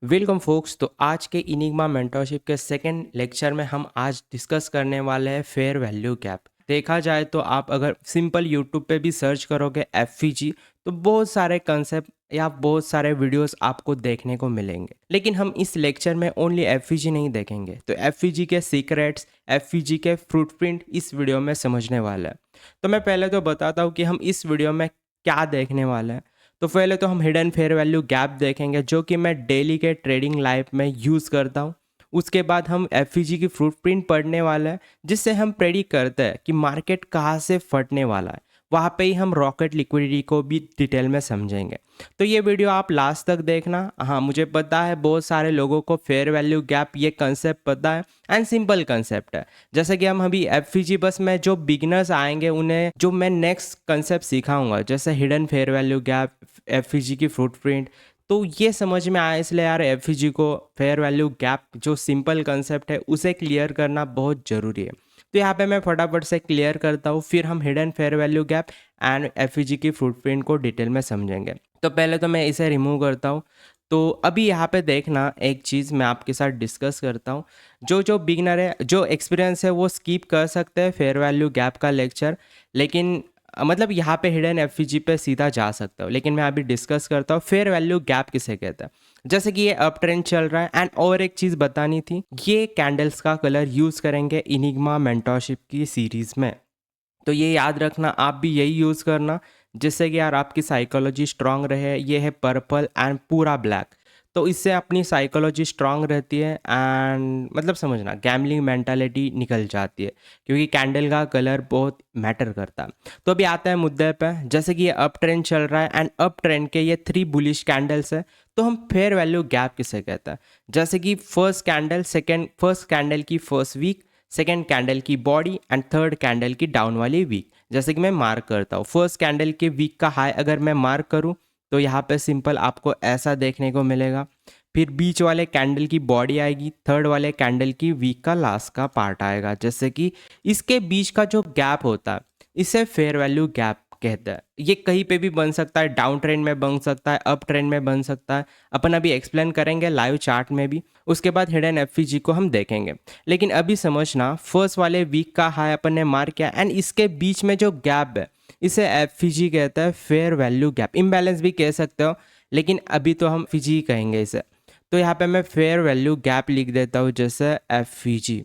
Welcome focus. तो आज के इनिग्मा मेंटरशिप के सेकंड लेक्चर में हम आज डिस्कस करने वाले हैं फेयर वैल्यू गैप। देखा जाए तो आप अगर सिंपल यूट्यूब पे भी सर्च करोगे एफवीजी तो बहुत सारे कंसेप्ट या बहुत सारे वीडियोस आपको देखने को मिलेंगे, लेकिन हम इस लेक्चर में ओनली एफवीजी नहीं देखेंगे। तो एफवीजी के सीक्रेट्स, एफवीजी के फ्रूटप्रिंट इस वीडियो में समझने वाला है। तो मैं पहले तो बताता हूँ कि हम इस वीडियो में क्या देखने वाले हैं। तो पहले तो हम हिडन फेयर वैल्यू गैप देखेंगे जो कि मैं डेली के ट्रेडिंग लाइफ में यूज़ करता हूँ। उसके बाद हम एफईजी की फ्रूटप्रिंट पढ़ने वाला है जिससे हम प्रेडिक्ट करते हैं कि मार्केट कहाँ से फटने वाला है। वहाँ पे ही हम रॉकेट लिक्विडिटी को भी डिटेल में समझेंगे। तो ये वीडियो आप लास्ट तक देखना। हाँ, मुझे पता है बहुत सारे लोगों को फेयर वैल्यू गैप ये कंसेप्ट पता है एंड सिंपल कंसेप्ट है। जैसे कि हम अभी एफईजी बस में जो बिगिनर्स आएंगे उन्हें जो मैं नेक्स्ट कंसेप्ट सिखाऊंगा जैसे hidden fair value gap, FEG की फुटप्रिंट, तो ये समझ में आया। इसलिए यार एफईजी को फेयर वैल्यू गैप जो सिंपल कंसेप्ट है उसे क्लियर करना बहुत ज़रूरी है। तो यहाँ पे मैं फटाफट से क्लियर करता हूँ, फिर हम hidden fair value gap and FEG की फुटप्रिंट को डिटेल में समझेंगे। तो पहले तो मैं इसे रिमूव करता हूँ। तो अभी यहाँ पे देखना, एक चीज़ मैं आपके साथ डिस्कस करता हूँ। जो जो बिगनर है, जो एक्सपीरियंस है, वो स्किप कर सकते हैं फेयर वैल्यू गैप का लेक्चर, लेकिन मतलब यहाँ पे हिडन एफईजी पे सीधा जा सकता हूँ। लेकिन मैं अभी डिस्कस करता हूँ फेयर वैल्यू गैप किसे कहता है। जैसे कि ये अप ट्रेंड चल रहा है एंड और एक चीज़ बतानी थी, ये कैंडल्स का कलर यूज़ करेंगे इनिग्मा मेंटरशिप की सीरीज़ में। तो ये याद रखना, आप भी यही यूज़ करना जिससे कि यार आपकी साइकोलॉजी स्ट्रांग रहे। ये है पर्पल एंड पूरा ब्लैक, तो इससे अपनी साइकोलॉजी स्ट्रांग रहती है एंड मतलब समझना गैम्बलिंग मेंटालिटी निकल जाती है, क्योंकि कैंडल का कलर बहुत मैटर करता है। तो अभी आता है मुद्दे पे। जैसे कि ये अप ट्रेंड चल रहा है एंड अप ट्रेंड के ये 3 बुलिश कैंडल्स है, तो हम फेयर वैल्यू गैप किसे कहते हैं। जैसे कि फर्स्ट कैंडल की फर्स्ट वीक, सेकेंड कैंडल की बॉडी एंड थर्ड कैंडल की डाउन वाली वीक। जैसे कि मैं मार्क करता हूँ, फर्स्ट कैंडल के वीक का हाई अगर मैं मार्क करूँ तो यहाँ पे सिंपल आपको ऐसा देखने को मिलेगा। फिर बीच वाले कैंडल की बॉडी आएगी, थर्ड वाले कैंडल की वीक का लास्ट का पार्ट आएगा। जैसे कि इसके बीच का जो गैप होता है इसे फेयर वैल्यू गैप कहते हैं। ये कहीं पे भी बन सकता है, डाउन ट्रेंड में बन सकता है, अप ट्रेंड में बन सकता है। अपन अभी एक्सप्लेन करेंगे लाइव चार्ट में भी। उसके बाद हिडन एफईजी को हम देखेंगे। लेकिन अभी समझना, फर्स्ट वाले वीक का हाई अपन ने मार्क किया एंड इसके बीच में जो गैप है इसे एफईजी कहता है, फेयर वैल्यू गैप। इम्बैलेंस भी कह सकते हो, लेकिन अभी तो हम एफईजी कहेंगे इसे। तो यहाँ पे मैं फेयर वैल्यू गैप लिख देता हूँ जैसे एफईजी।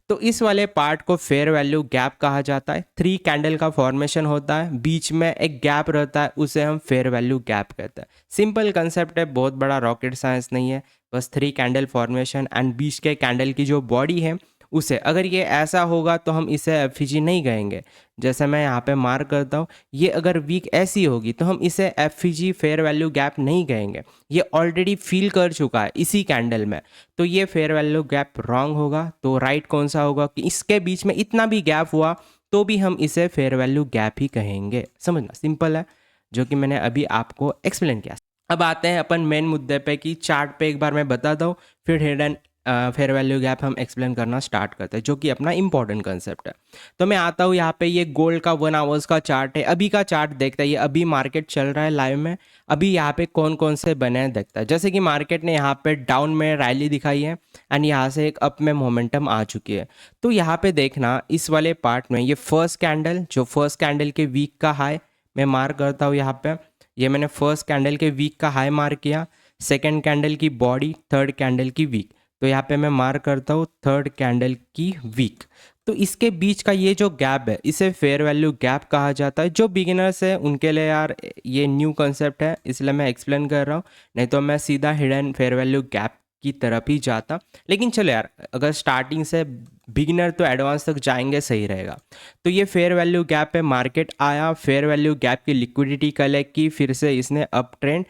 तो इस वाले पार्ट को फेयर वैल्यू गैप कहा जाता है। 3 कैंडल का फॉर्मेशन होता है, बीच में एक गैप रहता है, उसे हम फेयर वैल्यू गैप कहते हैं। सिंपल कंसेप्ट है, बहुत बड़ा रॉकेट साइंस नहीं है। बस 3 कैंडल फॉर्मेशन एंड बीच के कैंडल की जो बॉडी है उसे, अगर ये ऐसा होगा तो हम इसे एफईजी नहीं कहेंगे। जैसे मैं यहाँ पे मार्क करता हूँ, ये अगर वीक ऐसी होगी तो हम इसे एफईजी फेयर वैल्यू गैप नहीं कहेंगे। ये ऑलरेडी फील कर चुका है इसी कैंडल में, तो ये फेयर वैल्यू गैप रॉन्ग होगा। तो राइट कौन सा होगा कि इसके बीच में इतना भी गैप हुआ तो भी हम इसे फेयर वैल्यू गैप ही कहेंगे। समझना सिंपल है, जो कि मैंने अभी आपको एक्सप्लेन किया। अब आते हैं अपन मेन मुद्दे पे कि चार्ट पे एक बार मैं बताता हूँ, फिर हिडन फेयर वैल्यू गैप हम एक्सप्लेन करना स्टार्ट करते हैं, जो कि अपना इंपॉर्टेंट कंसेप्ट है। तो मैं आता हूँ यहाँ पे, ये गोल्ड का 1 आवर्स का चार्ट है। अभी का चार्ट देखता है, ये अभी मार्केट चल रहा है लाइव में। अभी यहाँ पे कौन कौन से बने हैं देखता है। जैसे कि मार्केट ने यहाँ पे डाउन में रैली दिखाई है एंड यहाँ से एक अप में मोमेंटम आ चुकी है। तो यहाँ पे देखना, इस वाले पार्ट में ये फर्स्ट कैंडल, जो फर्स्ट कैंडल के वीक का हाई मैं मार्क करता हूँ यहाँ पे। ये मैंने फर्स्ट कैंडल के वीक का हाई मार्क किया, सेकेंड कैंडल की बॉडी, थर्ड कैंडल की वीक। तो यहाँ पे मैं मार्क करता हूँ थर्ड कैंडल की वीक। तो इसके बीच का ये जो गैप है इसे फेयर वैल्यू गैप कहा जाता है। जो बिगिनर्स है उनके लिए यार ये न्यू कंसेप्ट है, इसलिए मैं एक्सप्लेन कर रहा हूँ, नहीं तो मैं सीधा हिडन फेयर वैल्यू गैप की तरफ ही जाता। लेकिन चलो यार, अगर स्टार्टिंग से बिगिनर तो एडवांस तक जाएंगे सही रहेगा। तो ये फेयर वैल्यू गैप पे मार्केट आया, फेयर वैल्यू गैप की लिक्विडिटी कलेक्ट की, फिर से इसने up trend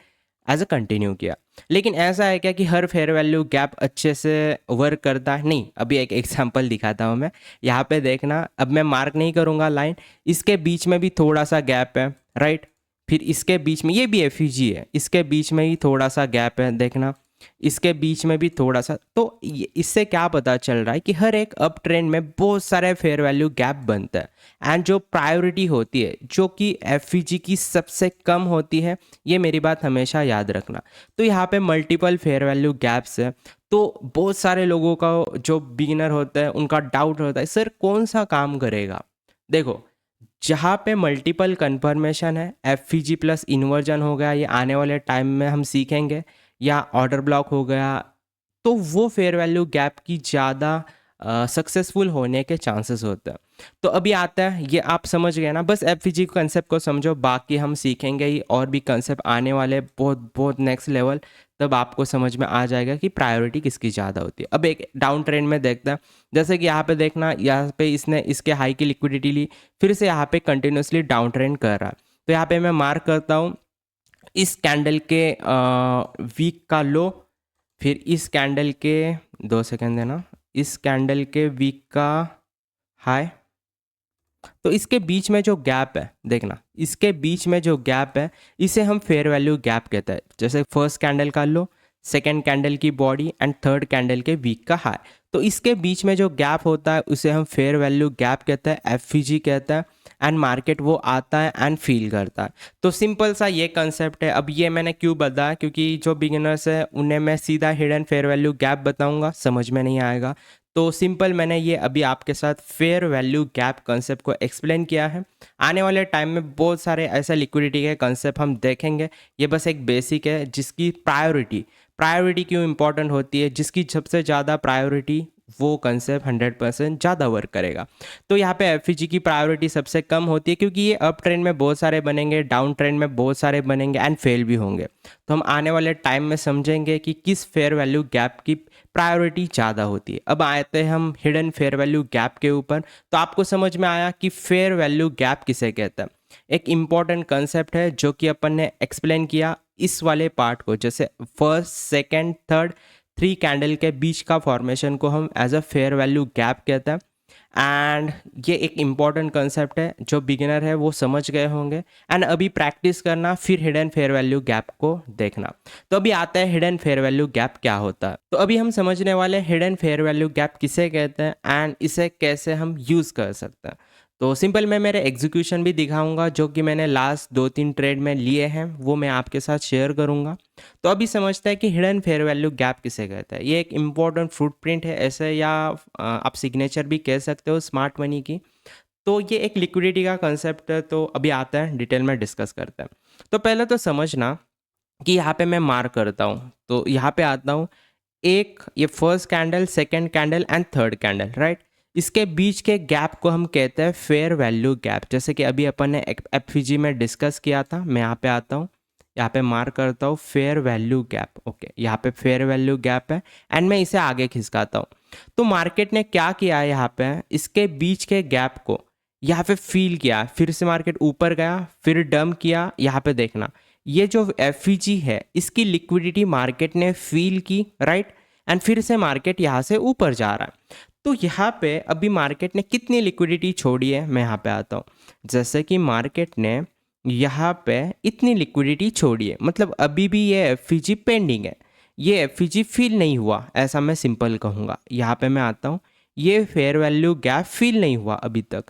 as a continue किया। लेकिन ऐसा है क्या कि हर फेयर वैल्यू गैप अच्छे से वर्क करता है? नहीं। अभी एक एग्जांपल दिखाता हूँ मैं। यहाँ पे देखना, अब मैं मार्क नहीं करूँगा लाइन, इसके बीच में भी थोड़ा सा गैप है, राइट। फिर इसके बीच में, ये भी एफईजी है, इसके बीच में ही थोड़ा सा गैप है, देखना। इसके बीच में भी थोड़ा सा। तो इससे क्या पता चल रहा है कि हर एक अप ट्रेंड में बहुत सारे फेयर वैल्यू गैप बनता है, एंड जो प्रायोरिटी होती है जो कि एफवीजी की सबसे कम होती है, ये मेरी बात हमेशा याद रखना। तो यहाँ पे मल्टीपल फेयर वैल्यू गैप्स है, तो बहुत सारे लोगों का जो बिगिनर होता है उनका डाउट होता है सर कौन सा काम करेगा। देखो, जहाँ पे मल्टीपल कन्फर्मेशन है, एफ प्लस इन्वर्जन हो गया, ये आने वाले टाइम में हम सीखेंगे, या ऑर्डर ब्लॉक हो गया, तो वो फेयर वैल्यू गैप की ज़्यादा सक्सेसफुल होने के चांसेस होते हैं। तो अभी आता है, ये आप समझ गए ना, बस एफ कंसेप्ट को समझो, बाकी हम सीखेंगे ही और भी कंसेप्ट आने वाले बहुत बहुत नेक्स्ट लेवल, तब आपको समझ में आ जाएगा कि प्रायोरिटी किसकी ज़्यादा होती है। अब एक डाउन ट्रेंड में देखते हैं, जैसे कि यहाँ पे देखना, यहाँ पे इसने इसके हाई की लिक्विडिटी ली, फिर से यहाँ पे कंटिन्यूसली डाउन ट्रेंड कर रहा है। तो यहाँ पे मैं मार्क करता हूँ इस कैंडल के वीक का लो, फिर इस कैंडल के 2 सेकंड देना, इस कैंडल के वीक का हाई। तो इसके बीच में जो गैप है देखना, इसके बीच में जो गैप है इसे हम फेयर वैल्यू गैप कहते हैं। जैसे फर्स्ट कैंडल का लो, सेकेंड कैंडल की बॉडी एंड थर्ड कैंडल के वीक का हाई, तो इसके बीच में जो गैप होता है उसे हम फेयर वैल्यू गैप कहते हैं, एफवीजी कहता है, एंड मार्केट वो आता है एंड फील करता है। तो सिंपल सा ये कंसेप्ट है। अब ये मैंने क्यों बताया, क्योंकि जो बिगिनर्स है उन्हें मैं सीधा हिडन फेयर वैल्यू गैप बताऊंगा, समझ में नहीं आएगा। तो सिंपल मैंने ये अभी आपके साथ फेयर वैल्यू गैप कंसेप्ट को एक्सप्लेन किया है। आने वाले टाइम में बहुत सारे ऐसे लिक्विडिटी के कंसेप्ट हम देखेंगे। ये बस एक बेसिक है जिसकी प्रायोरिटी क्यों इंपॉर्टेंट होती है, जिसकी सबसे ज़्यादा प्रायोरिटी, वो कंसेप्ट 100% ज़्यादा वर्क करेगा। तो यहाँ पे एफ की प्रायोरिटी सबसे कम होती है, क्योंकि ये अप ट्रेंड में बहुत सारे बनेंगे, डाउन ट्रेंड में बहुत सारे बनेंगे एंड फेल भी होंगे। तो हम आने वाले टाइम में समझेंगे कि किस फेयर वैल्यू गैप की प्रायोरिटी ज़्यादा होती है। अब आते हैं हम हिडन फेयर वैल्यू गैप के ऊपर। तो आपको समझ में आया कि फेयर वैल्यू गैप किसे कहते हैं। एक इम्पॉर्टेंट कंसेप्ट है जो कि अपन ने एक्सप्लेन किया इस वाले पार्ट को, जैसे फर्स्ट सेकेंड थर्ड 3 कैंडल के बीच का फॉर्मेशन को हम as a fair value gap कहते हैं। एंड ये एक इम्पॉर्टेंट कंसेप्ट है, जो बिगिनर है वो समझ गए होंगे, एंड अभी प्रैक्टिस करना, फिर हिडन फेयर वैल्यू गैप को देखना। तो अभी आता है हिडन फेयर वैल्यू गैप क्या होता है। तो अभी हम समझने वाले हिडन फेयर वैल्यू गैप किसे कहते हैं एंड इसे कैसे हम यूज़ कर सकते हैं। तो सिंपल मैं मेरे एग्जीक्यूशन भी दिखाऊंगा, जो कि मैंने लास्ट 2-3 ट्रेड में लिए हैं, वो मैं आपके साथ शेयर करूंगा। तो अभी समझते हैं कि हिडन फेयर वैल्यू गैप किसे कहता है। ये एक इम्पॉर्टेंट फुटप्रिंट है ऐसे, या आप सिग्नेचर भी कह सकते हो स्मार्ट मनी की। तो ये एक लिक्विडिटी का कंसेप्ट है। तो अभी आता है डिटेल में डिस्कस करते हैं। तो पहले तो समझना कि यहाँ पे मैं मार्क करता हूँ, तो यहाँ पे आता हूँ, एक ये first candle, second candle and third candle, right. इसके बीच के गैप को हम कहते हैं फेयर वैल्यू गैप, जैसे कि अभी अपन ने एफवीजी में डिस्कस किया था। मैं यहाँ पे आता हूँ, यहाँ पे मार्क करता हूँ फेयर वैल्यू गैप, ओके। यहाँ पे फेयर वैल्यू गैप है एंड मैं इसे आगे खिसकाता हूँ। तो मार्केट ने क्या किया है, यहाँ पे इसके बीच के गैप को यहाँ पे फील किया, फिर से मार्केट ऊपर गया, फिर डंप किया। यहाँ पे देखना, ये जो एफवीजी है इसकी लिक्विडिटी मार्केट ने फील की, राइट, एंड फिर से मार्केट यहाँ से ऊपर जा रहा है। तो यहाँ पे अभी मार्केट ने कितनी लिक्विडिटी छोड़ी है, मैं यहाँ पे आता हूँ। जैसे कि मार्केट ने यहाँ पे इतनी लिक्विडिटी छोड़ी है, मतलब अभी भी ये एफवीजी पेंडिंग है, ये एफवीजी फिल नहीं हुआ, ऐसा मैं सिंपल कहूँगा। यहाँ पे मैं आता हूँ, ये फेयर वैल्यू गैप फिल नहीं हुआ अभी तक।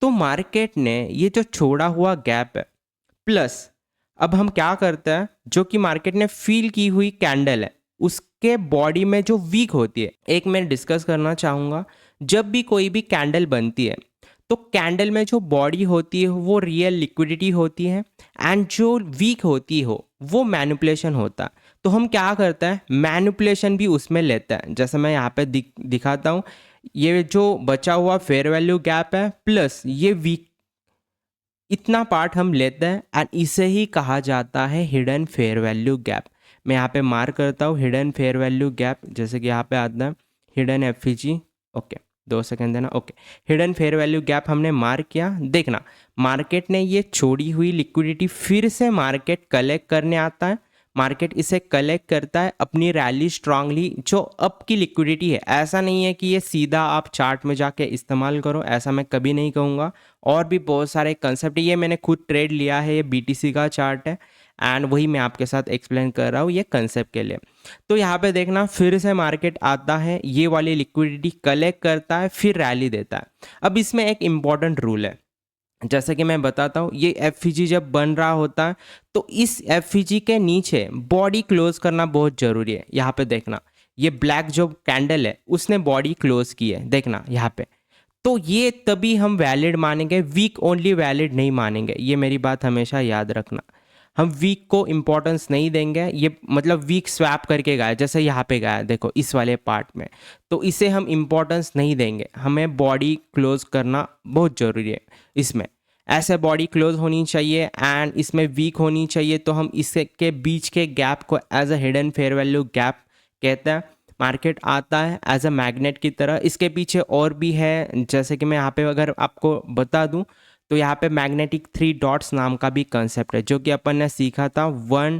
तो मार्केट ने ये जो छोड़ा हुआ गैप है, प्लस अब हम क्या करते हैं, जो कि मार्केट ने फील की हुई कैंडल है उसके बॉडी में जो वीक होती है, एक मैं डिस्कस करना चाहूँगा। जब भी कोई भी कैंडल बनती है तो कैंडल में जो बॉडी होती है वो रियल लिक्विडिटी होती है, एंड जो वीक होती हो वो मैनिपुलेशन होता है। तो हम क्या करते हैं, मैनिपुलेशन भी उसमें लेते हैं। जैसे मैं यहाँ पे दिखाता हूँ, ये जो बचा हुआ फेयर वैल्यू गैप है प्लस ये वीक, इतना पार्ट हम लेते हैं एंड इसे ही कहा जाता है हिडन फेयर वैल्यू गैप। मैं यहाँ पे मार्क करता हूँ हिडन फेयर वैल्यू गैप, जैसे कि यहाँ पे आता है हिडन एफवीजी, ओके। 2 सेकंड देना, okay. Hidden fair value gap हमने मार्क किया। देखना, मार्केट ने ये छोड़ी हुई लिक्विडिटी फिर से मार्केट कलेक्ट करने आता है, मार्केट इसे कलेक्ट करता है अपनी रैली स्ट्रांगली जो अप की लिक्विडिटी है। ऐसा नहीं है कि ये सीधा आप चार्ट में जाके इस्तेमाल करो, ऐसा मैं कभी नहीं कहूँगा। और भी बहुत सारे कंसेप्ट, ये मैंने खुद ट्रेड लिया है, ये बीटीसी का चार्ट है एंड वही मैं आपके साथ एक्सप्लेन कर रहा हूँ ये कंसेप्ट के लिए। तो यहाँ पे देखना फिर से मार्केट आता है, ये वाली लिक्विडिटी कलेक्ट करता है, फिर रैली देता है। अब इसमें एक इम्पॉर्टेंट रूल है, जैसे कि मैं बताता हूँ, ये एफ जब बन रहा होता है तो इस एफ के नीचे बॉडी क्लोज करना बहुत ज़रूरी है। यहाँ पे देखना ये ब्लैक जो कैंडल है उसने बॉडी क्लोज की है, देखना यहाँ पे। तो ये तभी हम वैलिड मानेंगे, वीक ओनली वैलिड नहीं मानेंगे, ये मेरी बात हमेशा याद रखना। हम वीक को इम्पोर्टेंस नहीं देंगे, ये मतलब वीक स्वैप करके गया जैसे यहाँ पे गया देखो इस वाले पार्ट में, तो इसे हम इम्पोर्टेंस नहीं देंगे। हमें बॉडी क्लोज करना बहुत ज़रूरी है। इसमें ऐसे बॉडी क्लोज होनी चाहिए एंड इसमें वीक होनी चाहिए, तो हम इसके बीच के गैप को as a hidden fair value gap कहते हैं। मार्केट आता है एज अ मैग्नेट की तरह, इसके पीछे और भी है, जैसे कि मैं यहाँ पे अगर आपको बता दूं तो यहाँ पे मैग्नेटिक 3 डॉट्स नाम का भी कंसेप्ट है जो कि अपन ने सीखा था 1,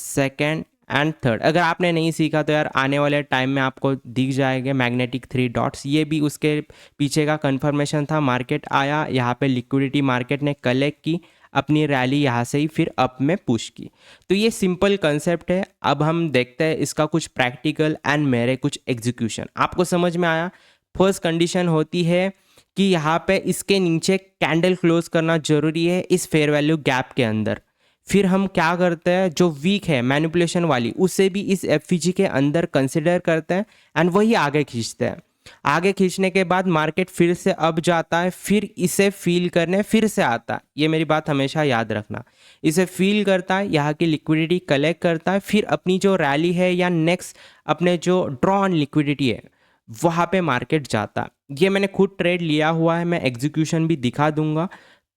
2 एंड 3। अगर आपने नहीं सीखा तो यार आने वाले टाइम में आपको दिख जाएंगे मैग्नेटिक 3 डॉट्स, ये भी उसके पीछे का कंफर्मेशन था। मार्केट आया, यहाँ पे लिक्विडिटी मार्केट ने कलेक्ट की, अपनी रैली यहाँ से ही फिर अप में पुश की। तो ये सिंपल कंसेप्ट है। अब हम देखते हैं इसका कुछ प्रैक्टिकल एंड मेरे कुछ एग्जीक्यूशन। आपको समझ में आया? फर्स्ट कंडीशन होती है कि यहाँ पे इसके नीचे कैंडल क्लोज करना जरूरी है इस फेयर वैल्यू गैप के अंदर। फिर हम क्या करते हैं, जो वीक है मैनिपुलेशन वाली उसे भी इस एफ के अंदर कंसिडर करते हैं एंड वही आगे खींचते हैं। आगे खींचने के बाद मार्केट फिर से अप जाता है, फिर इसे फील करने फिर से आता है। ये मेरी बात हमेशा याद रखना, इसे फील करता है, यहाँ की लिक्विडिटी कलेक्ट करता है, फिर अपनी जो रैली है या नेक्स्ट अपने जो ड्रॉ ऑन लिक्विडिटी है वहाँ पे मार्केट जाता है। ये मैंने खुद ट्रेड लिया हुआ है, मैं एग्जीक्यूशन भी दिखा दूंगा।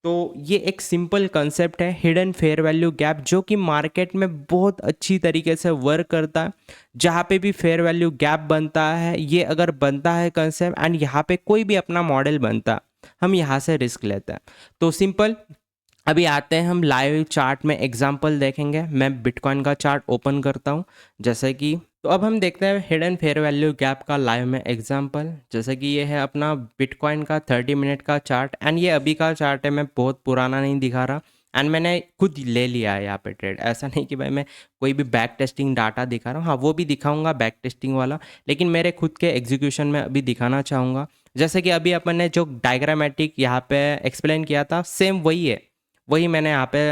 तो ये एक सिंपल कंसेप्ट है हिडन फेयर वैल्यू गैप, जो कि मार्केट में बहुत अच्छी तरीके से वर्क करता है। जहाँ पे भी फेयर वैल्यू गैप बनता है, ये अगर बनता है कंसेप्ट एंड यहाँ पे कोई भी अपना मॉडल बनता है, हम यहाँ से रिस्क लेते हैं। तो सिंपल अभी आते हैं हम लाइव चार्ट में एग्जांपल देखेंगे। मैं बिटकॉइन का चार्ट ओपन करता हूँ जैसे कि, तो अब हम देखते हैं हिडन फेयर वैल्यू गैप का लाइव में एग्जांपल। जैसे कि ये है अपना बिटकॉइन का 30 मिनट का चार्ट एंड ये अभी का चार्ट है, मैं बहुत पुराना नहीं दिखा रहा एंड मैंने खुद ले लिया है यहाँ पे ट्रेड। ऐसा नहीं कि भाई मैं कोई भी बैक टेस्टिंग डाटा दिखा रहा हूँ, हाँ वो भी दिखाऊंगा बैक टेस्टिंग वाला, लेकिन मेरे खुद के एग्जीक्यूशन में अभी दिखाना चाहूँगा। जैसे कि अभी अपन ने जो डायग्रामेटिक यहाँ पे एक्सप्लेन किया था सेम वही है, वही मैंने यहाँ पे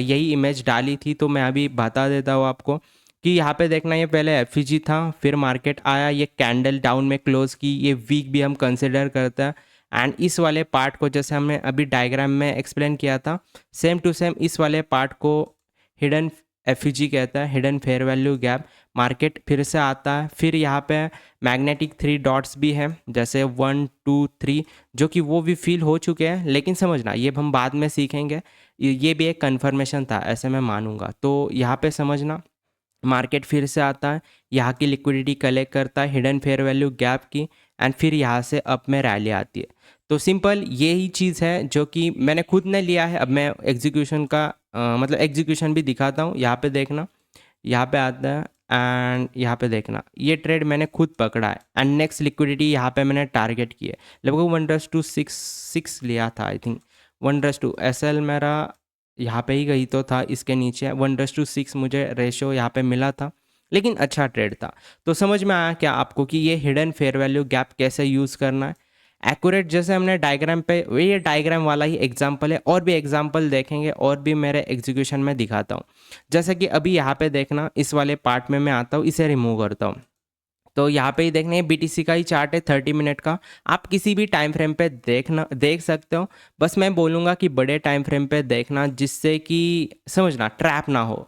यही इमेज डाली थी। तो मैं अभी बता देता हूँ आपको कि यहाँ पे देखना, ये पहले एफ था, फिर मार्केट आया, ये कैंडल डाउन में क्लोज की, ये वीक भी हम कंसिडर करते हैं एंड इस वाले पार्ट को जैसे हमने अभी डायग्राम में एक्सप्लेन किया था सेम टू सेम इस वाले पार्ट को हिडन एफ कहता है, hidden fair value gap. Market फिर से आता है, फिर यहाँ पे मैग्नेटिक 3 डॉट्स भी हैं जैसे 1, 2, 3, जो कि वो भी फील हो चुके हैं, लेकिन समझना ये हम बाद में सीखेंगे। ये भी एक कन्फर्मेशन था ऐसे मैं मानूंगा। तो यहाँ पे समझना मार्केट फिर से आता है, यहाँ की लिक्विडिटी कलेक्ट करता है हिडन फेयर वैल्यू गैप की एंड फिर यहाँ से अप में रैली आती है। तो सिंपल यही चीज़ है जो कि मैंने खुद ने लिया है। अब मैं एग्जीक्यूशन का मतलब एग्जीक्यूशन भी दिखाता हूँ। यहाँ पे देखना, यहाँ पे आता है एंड यहाँ पे देखना, ये ट्रेड मैंने खुद पकड़ा है एंड नेक्स्ट लिक्विडिटी यहाँ पे मैंने टारगेट की है, लगभग 1:6 लिया था। आई थिंक 1:2 SL मेरा यहाँ पे ही गई तो था, इसके नीचे 1:6 मुझे रेशो यहाँ पे मिला था, लेकिन अच्छा ट्रेड था। तो समझ में आया क्या आपको कि ये हिडन फेयर वैल्यू गैप कैसे यूज़ करना है एक्यूरेट। जैसे हमने डायग्राम पे, ये डायग्राम वाला ही एग्जांपल है, और भी एग्जांपल देखेंगे और भी मेरे एग्जीक्यूशन में दिखाता हूँ। जैसे कि अभी यहाँ पे देखना, इस वाले पार्ट में मैं आता हूँ, इसे रिमूव करता हूँ। तो यहाँ पे ही देखना, ये BTC का ही चार्ट है 30 मिनट का, आप किसी भी टाइम फ्रेम पे देख सकते हो। बस मैं बोलूँगा कि बड़े टाइम फ्रेम पे देखना, जिससे कि समझना ट्रैप ना हो।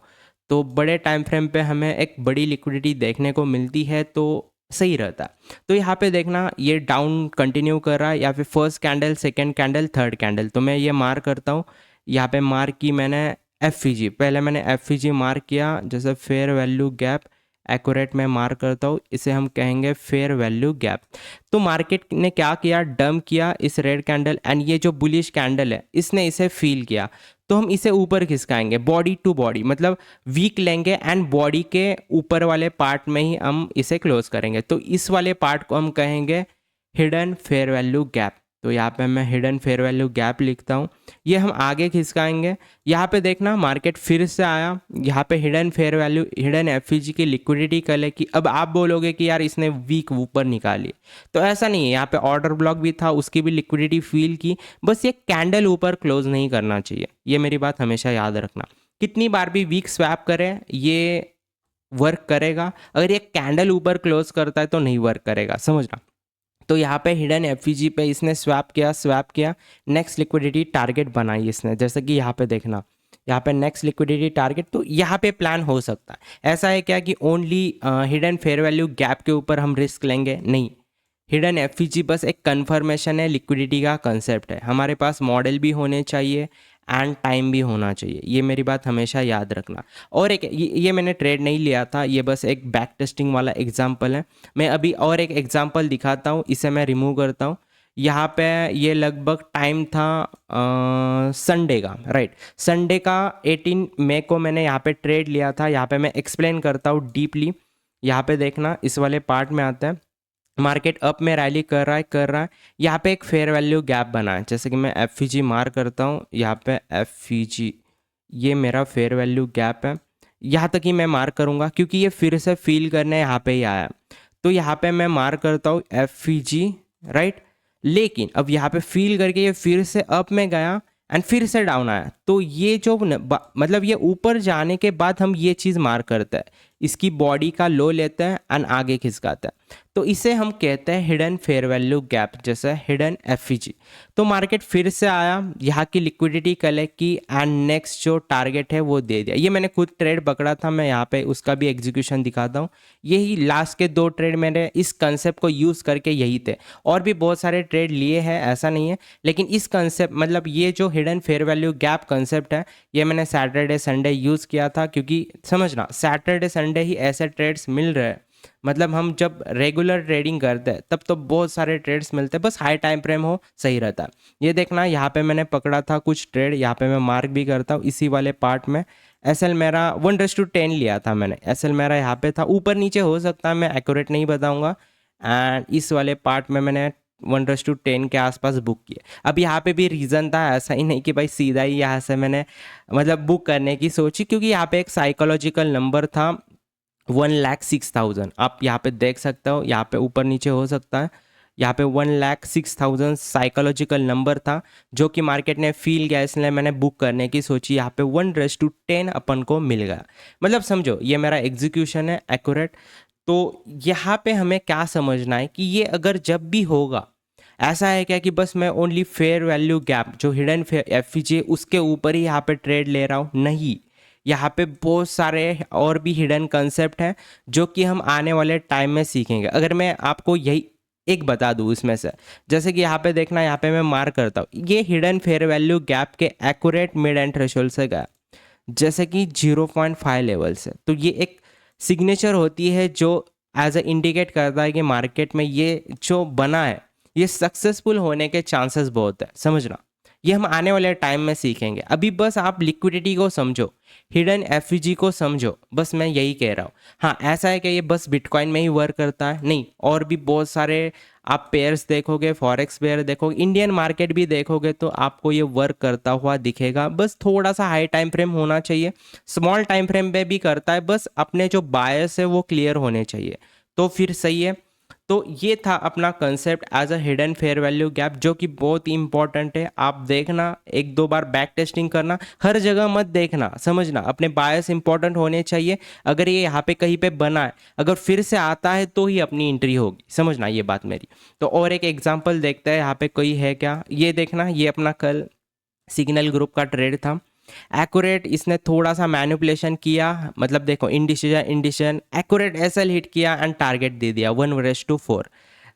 तो बड़े टाइम फ्रेम पे हमें एक बड़ी लिक्विडिटी देखने को मिलती है तो सही रहता है। तो यहाँ पे देखना, ये डाउन कंटिन्यू कर रहा है, या फिर first candle, second candle, third candle. तो मैं ये मार्क करता हूँ, यहाँ पे मार्क की मैंने FVG, पहले मैंने FVG मार्क किया, जैसे फेयर वैल्यू गैप एक्यूरेट में मार्क करता हूँ, इसे हम कहेंगे फेयर वैल्यू गैप। तो मार्केट ने क्या किया, डंप किया इस रेड कैंडल एंड ये जो बुलिश कैंडल है इसने इसे फील किया, तो हम इसे ऊपर खिसकाएंगे बॉडी टू बॉडी, मतलब वीक लेंगे एंड बॉडी के ऊपर वाले पार्ट में ही हम इसे क्लोज करेंगे। तो इस वाले पार्ट को हम कहेंगे हिडन फेयर वैल्यू गैप। तो यहाँ पे मैं हिडन फेयर वैल्यू गैप लिखता हूँ, ये हम आगे खिसकाएंगे। यहाँ पे देखना मार्केट फिर से आया, यहाँ पे hidden fair value hidden FEG की लिक्विडिटी कल है कि अब आप बोलोगे कि यार इसने वीक ऊपर निकाली, तो ऐसा नहीं है। यहाँ पे ऑर्डर ब्लॉक भी था, उसकी भी लिक्विडिटी फील की, बस ये कैंडल ऊपर क्लोज नहीं करना चाहिए, ये मेरी बात हमेशा याद रखना। कितनी बार भी वीक स्वैप करें ये वर्क करेगा, अगर ये कैंडल ऊपर क्लोज करता है तो नहीं वर्क करेगा, समझना। तो यहाँ पे हिडन एफईजी पे इसने स्वैप किया, नेक्स्ट लिक्विडिटी टारगेट बनाई इसने, जैसे कि यहाँ पे देखना, यहाँ पे नेक्स्ट लिक्विडिटी टारगेट, तो यहाँ पे प्लान हो सकता है। ऐसा है क्या कि only hidden fair value gap के ऊपर हम रिस्क लेंगे? नहीं, हिडन एफईजी बस एक कन्फर्मेशन है, लिक्विडिटी का कंसेप्ट है। हमारे पास मॉडल भी होने चाहिए एंड टाइम भी होना चाहिए, ये मेरी बात हमेशा याद रखना। और एक ये मैंने ट्रेड नहीं लिया था, ये बस एक बैक टेस्टिंग वाला एग्जांपल है। मैं अभी और एक एग्जांपल दिखाता हूँ, इसे मैं रिमूव करता हूँ। यहाँ पे ये लगभग टाइम था संडे का, राइट, संडे का 18 मई को मैंने यहाँ पे ट्रेड लिया था। यहाँ पे मैं एक्सप्लेन करता हूँ डीपली। यहाँ पे देखना, इस वाले पार्ट में आता है, मार्केट अप में रैली कर रहा है। यहाँ पे एक फेयर वैल्यू गैप बना है, जैसे कि मैं एफ मार्क करता हूँ, यहाँ पे एफ ये मेरा फेयर वैल्यू गैप है। यहाँ तक ही मैं मार्क करूँगा क्योंकि ये फिर से फील करने यहाँ पे ही आया, तो यहाँ पे मैं मार्क करता हूँ एफ राइट। लेकिन अब यहाँ पे फील करके ये फिर से अप में गया एंड फिर से डाउन आया, तो ये जो मतलब ये ऊपर जाने के बाद हम ये चीज़ मार्क करते हैं, इसकी बॉडी का लो लेते हैं एंड आगे खिसकाते हैं, तो इसे हम कहते हैं हिडन फेयर वैल्यू गैप, जैसे हिडन एफईजी। तो मार्केट फिर से आया, यहाँ की लिक्विडिटी कलेक्ट की एंड नेक्स्ट जो टारगेट है वो दे दिया। ये मैंने खुद ट्रेड पकड़ा था, मैं यहाँ पे उसका भी एग्जीक्यूशन दिखाता हूँ। यही लास्ट के 2 ट्रेड मैंने इस कंसेप्ट को यूज़ करके यही थे, और भी बहुत सारे ट्रेड लिए हैं, ऐसा नहीं है, लेकिन इस कंसेप्ट मतलब ये जो hidden fair value gap concept है, ये मैंने सैटरडे संडे यूज़ किया था, क्योंकि समझना सैटरडे संडे ही ऐसे ट्रेड्स मिल रहे हैं। मतलब हम जब रेगुलर ट्रेडिंग करते हैं तब तो बहुत सारे ट्रेड्स मिलते हैं, बस हाई टाइम फ्रेम हो सही रहता है। ये देखना, यहाँ पे मैंने पकड़ा था कुछ ट्रेड, यहाँ पे मैं मार्क भी करता हूँ इसी वाले पार्ट में। एसएल मेरा 1:10 लिया था मैंने, एसएल मेरा यहाँ पे था, ऊपर नीचे हो सकता है, मैं एक्यूरेट नहीं बताऊँगा। एंड इस वाले पार्ट में मैंने 1:10 के आसपास बुक किया। अब यहाँ पे भी रीज़न था, ऐसा ही नहीं कि भाई सीधा ही यहाँ से मैंने मतलब बुक करने की सोची, क्योंकि यहाँ पे एक साइकोलॉजिकल नंबर था 1,06,000। आप यहाँ पे देख सकते हो, यहाँ पे ऊपर नीचे हो सकता है, यहाँ पे 1,06,000 साइकोलॉजिकल नंबर था जो कि मार्केट ने फील किया, इसलिए मैंने बुक करने की सोची। यहाँ पे 1:10 अपन को मिल गया, मतलब समझो ये मेरा एग्जीक्यूशन है एक्यूरेट। तो यहाँ पे हमें क्या समझना है कि ये अगर जब भी होगा, ऐसा है क्या कि बस मैं ओनली फेयर वैल्यू गैप जो हिडन एफईजी उसके ऊपर ही यहाँ पे ट्रेड ले रहा हूँ? नहीं, यहाँ पे बहुत सारे और भी हिडन कंसेप्ट हैं जो कि हम आने वाले टाइम में सीखेंगे। अगर मैं आपको यही एक बता दूँ इसमें से, जैसे कि यहाँ पे देखना, यहाँ पे मैं मार्क करता हूँ, ये हिडन फेयर वैल्यू गैप के एक्यूरेट मिड एंड थ्रेशोल्ड से गया, जैसे कि 0.5 लेवल से। तो ये एक सिग्नेचर होती है जो एज अ इंडिकेट करता है कि मार्केट में ये जो बना है ये सक्सेसफुल होने के चांसेस बहुत है, समझना। ये हम आने वाले टाइम में सीखेंगे, अभी बस आप लिक्विडिटी को समझो, हिडन एफईजी को समझो, बस मैं यही कह रहा हूँ। हाँ, ऐसा है कि ये बस बिटकॉइन में ही वर्क करता है? नहीं, और भी बहुत सारे आप पेयर्स देखोगे, फॉरेक्स पेयर देखोगे, इंडियन मार्केट भी देखोगे तो आपको ये वर्क करता हुआ दिखेगा। बस थोड़ा सा हाई टाइम फ्रेम होना चाहिए, स्मॉल टाइम फ्रेम पे भी करता है, बस अपने जो बायस है वो क्लियर होने चाहिए, तो फिर सही है। तो ये था अपना concept as a hidden fair value gap, जो कि बहुत ही इंपॉर्टेंट है। आप देखना, 1-2 बार बैक टेस्टिंग करना, हर जगह मत देखना, समझना, अपने बायस इंपॉर्टेंट होने चाहिए। अगर ये यहाँ पे कहीं पे बना है, अगर फिर से आता है तो ही अपनी एंट्री होगी, समझना ये बात मेरी। तो और एक एग्जांपल देखते हैं, यहाँ पे कोई है क्या, ये देखना, ये अपना कल सिग्नल ग्रुप का ट्रेड था, एक्यूरेट इसने थोड़ा सा मैनिपुलेशन किया, मतलब देखो इंडिशन एक्यूरेट एसएल हिट किया एंड टारगेट दे दिया 1:4।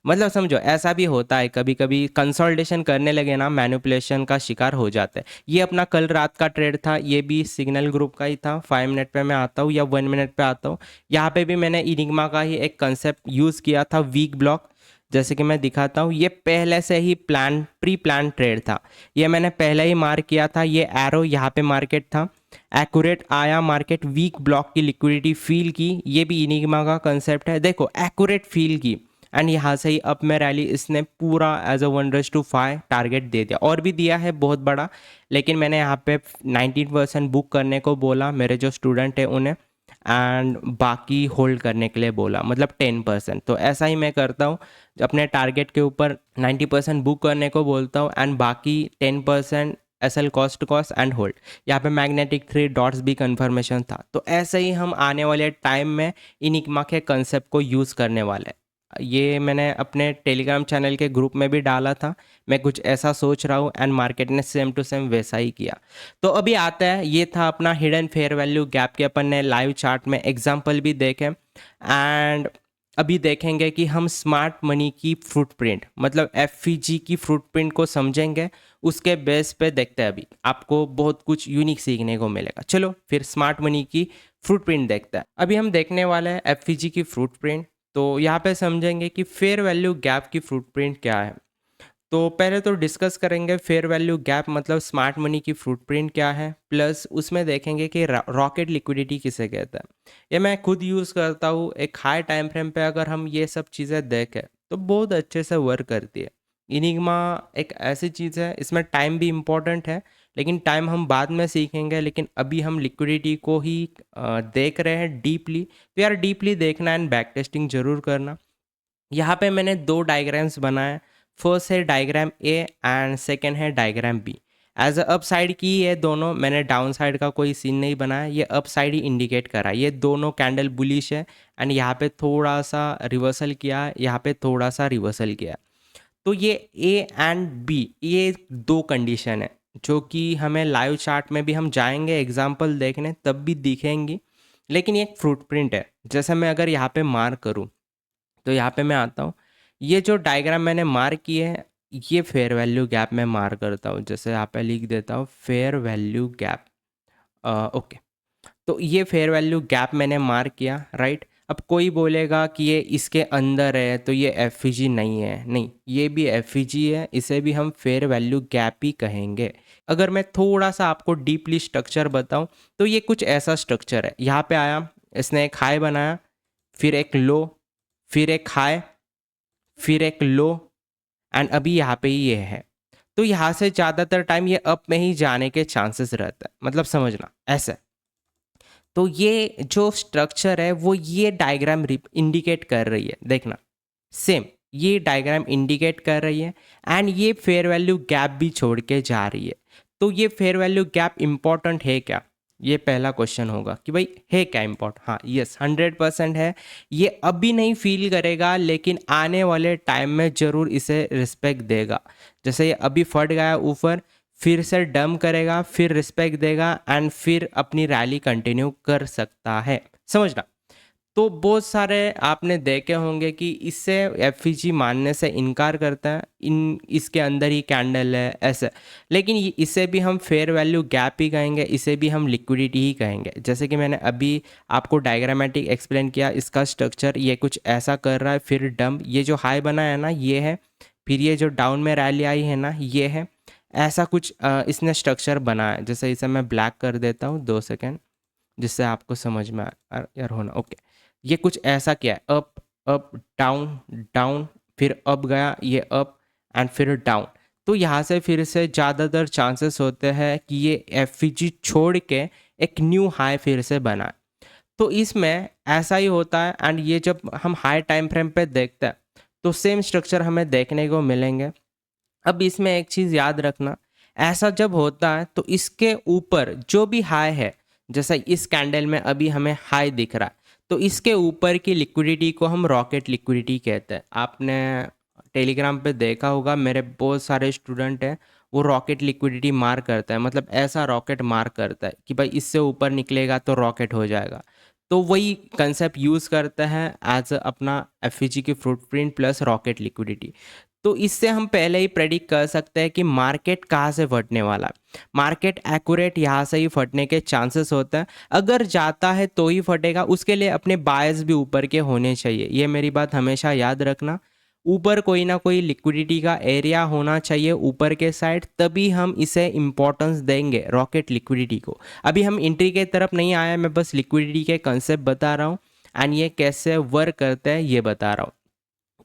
मतलब समझो ऐसा भी होता है, कभी कभी कंसोलिडेशन करने लगे ना, मैनिपुलेशन का शिकार हो जाता है। ये अपना कल रात का ट्रेड था, ये भी सिग्नल ग्रुप का ही था। 5 मिनट पे मैं आता हूँ या 1 मिनट पे आता हूँ, यहाँ पे भी मैंने इनिग्मा का ही एक कंसेप्ट यूज़ किया था, वीक ब्लॉक, जैसे कि मैं दिखाता हूँ। ये पहले से ही प्री प्लान ट्रेड था, ये मैंने पहले ही मार्क किया था। ये एरो यहाँ पे मार्केट था, एक्यूरेट आया, मार्केट वीक ब्लॉक की लिक्विडिटी फील की, ये भी इनिग्मा का कंसेप्ट है। देखो एक्यूरेट फील की एंड यहाँ से ही अप में रैली इसने पूरा एज अ 1:5 टारगेट दे दिया, और भी दिया है बहुत बड़ा, लेकिन मैंने यहाँ पे 19% बुक करने को बोला मेरे जो स्टूडेंट है उन्हें, एंड बाकी होल्ड करने के लिए बोला, मतलब 10%। तो ऐसा ही मैं करता हूँ, अपने टारगेट के ऊपर 90% बुक करने को बोलता हूँ एंड बाकी 10% एसएल कॉस्ट एंड होल्ड। यहाँ पे मैग्नेटिक 3 डॉट्स भी कंफर्मेशन था। तो ऐसे ही हम आने वाले टाइम में इनिग्मा के कंसेप्ट को यूज़ करने वाले हैं। ये मैंने अपने टेलीग्राम चैनल के ग्रुप में भी डाला था, मैं कुछ ऐसा सोच रहा हूँ एंड मार्केट ने सेम टू सेम वैसा ही किया। तो अभी आता है, ये था अपना हिडन फेयर वैल्यू गैप के अपन ने लाइव चार्ट में एग्जांपल भी देखे, एंड अभी देखेंगे कि हम स्मार्ट मनी की फुटप्रिंट मतलब एफईजी की फुटप्रिंट को समझेंगे, उसके बेस पे देखते हैं। अभी आपको बहुत कुछ यूनिक सीखने को मिलेगा। चलो फिर स्मार्ट मनी की फुटप्रिंट देखते हैं। अभी हम देखने वाले हैं एफईजी की फुटप्रिंट। तो यहाँ पे समझेंगे कि फेयर वैल्यू गैप की फुटप्रिंट क्या है। तो पहले तो डिस्कस करेंगे फेयर वैल्यू गैप मतलब स्मार्ट मनी की फुटप्रिंट क्या है, प्लस उसमें देखेंगे कि रॉकेट लिक्विडिटी किसे कहता है। ये मैं खुद यूज़ करता हूँ। एक हाई टाइम फ्रेम पे अगर हम ये सब चीज़ें देखें तो बहुत अच्छे से वर्क करती है। इनिग्मा एक ऐसी चीज़ है, इसमें टाइम भी इम्पॉर्टेंट है, लेकिन टाइम हम बाद में सीखेंगे। लेकिन अभी हम लिक्विडिटी को ही देख रहे हैं डीपली। तो यार डीपली देखना एंड बैक टेस्टिंग जरूर करना। यहाँ पे मैंने दो डायग्राम्स बनाए। फर्स्ट है डायग्राम ए एंड सेकेंड है diagram B. As a up side की ये दोनों, मैंने डाउन साइड का कोई सीन नहीं बनाया, ये अप साइड ही इंडिकेट करा। ये दोनों कैंडल बुलिश है एंड यहाँ पे थोड़ा सा रिवर्सल किया, यहाँ पे थोड़ा सा रिवर्सल किया। तो ये ए एंड बी ये दो कंडीशन है जो कि हमें लाइव चार्ट में भी हम जाएंगे एग्जाम्पल देखने तब भी दिखेंगी, लेकिन ये एक फ्रूट प्रिंट है। जैसे मैं अगर यहाँ पे मार्क करूँ तो यहाँ पे मैं आता हूँ, ये जो डायग्राम मैंने मार्क किए है ये फेयर वैल्यू गैप में मार्क करता हूँ। जैसे यहाँ पे लिख देता हूँ फेयर वैल्यू गैप। ओके, तो ये फेयर वैल्यू गैप मैंने मार्क किया, राइट। अब कोई बोलेगा कि ये इसके अंदर है तो ये एफईजी नहीं है। नहीं, ये भी एफईजी है, इसे भी हम फेयर वैल्यू गैप ही कहेंगे। अगर मैं थोड़ा सा आपको डीपली स्ट्रक्चर बताऊं तो ये कुछ ऐसा स्ट्रक्चर है। यहाँ पे आया, इसने एक हाई बनाया, फिर एक लो, फिर एक हाई, फिर एक लो, एंड अभी यहाँ पे ही ये है। तो यहाँ से ज़्यादातर टाइम ये अप में ही जाने के चांसेस रहता है, मतलब समझना ऐसे। तो ये जो स्ट्रक्चर है वो ये डायग्राम इंडिकेट कर रही है, देखना सेम ये डायग्राम इंडिकेट कर रही है एंड ये फेयर वैल्यू गैप भी छोड़ के जा रही है। तो ये फेयर वैल्यू गैप इंपॉर्टेंट है क्या, ये पहला क्वेश्चन होगा कि भाई है क्या इम्पोर्टेंट। हाँ यस, 100% है। ये अभी नहीं फील करेगा लेकिन आने वाले टाइम में ज़रूर इसे रिस्पेक्ट देगा। जैसे ये अभी फट गया ऊपर, फिर से डम करेगा, फिर रिस्पेक्ट देगा एंड फिर अपनी रैली कंटिन्यू कर सकता है, समझना। तो बहुत सारे आपने देखे होंगे कि इससे एफईजी मानने से इनकार करता है, इन इसके अंदर ही कैंडल है ऐसे। लेकिन इसे भी हम फेयर वैल्यू गैप ही कहेंगे, इसे भी हम लिक्विडिटी ही कहेंगे। जैसे कि मैंने अभी आपको डायग्रामेटिक एक्सप्लेन किया, इसका स्ट्रक्चर ये कुछ ऐसा कर रहा है, फिर डंप, ये जो हाई बना है ना ये है, फिर ये जो डाउन में रैली आई है ना ये है। ऐसा कुछ इसने स्ट्रक्चर बना है। जैसे इसे मैं ब्लैक कर देता हूँ 2 सेकेंड, जिससे आपको समझ में यार होना। ओके, ये कुछ ऐसा क्या है, अप अप डाउन डाउन, फिर अप गया ये अप एंड फिर डाउन। तो यहाँ से फिर से ज़्यादातर चांसेस होते हैं कि ये एफईजी छोड़ के एक न्यू हाई फिर से बनाए। तो इसमें ऐसा ही होता है एंड ये जब हम हाई टाइम फ्रेम पे देखते हैं तो सेम स्ट्रक्चर हमें देखने को मिलेंगे। अब इसमें एक चीज़ याद रखना, ऐसा जब होता है तो इसके ऊपर जो भी हाई है, जैसा इस कैंडल में अभी हमें हाई दिख रहा है, तो इसके ऊपर की लिक्विडिटी को हम रॉकेट लिक्विडिटी कहते हैं। आपने टेलीग्राम पे देखा होगा, मेरे बहुत सारे स्टूडेंट हैं वो रॉकेट लिक्विडिटी मार करता है, मतलब ऐसा रॉकेट मार करता है कि भाई इससे ऊपर निकलेगा तो रॉकेट हो जाएगा। तो वही कंसेप्ट यूज़ करता है एज अपना एफईजी की फुटप्रिंट प्लस रॉकेट लिक्विडिटी। तो इससे हम पहले ही प्रेडिक्ट कर सकते हैं कि मार्केट कहाँ से फटने वाला है। मार्केट एक्यूरेट यहाँ से ही फटने के चांसेस होते हैं। अगर जाता है तो ही फटेगा, उसके लिए अपने बायस भी ऊपर के होने चाहिए। ये मेरी बात हमेशा याद रखना, ऊपर कोई ना कोई लिक्विडिटी का एरिया होना चाहिए ऊपर के साइड, तभी हम इसे इम्पोर्टेंस देंगे रॉकेट लिक्विडिटी को। अभी हम एंट्री के तरफ नहीं आया, मैं बस लिक्विडिटी के कंसेप्ट बता रहा हूँ एंड ये कैसे वर्क करता है ये बता रहा हूँ।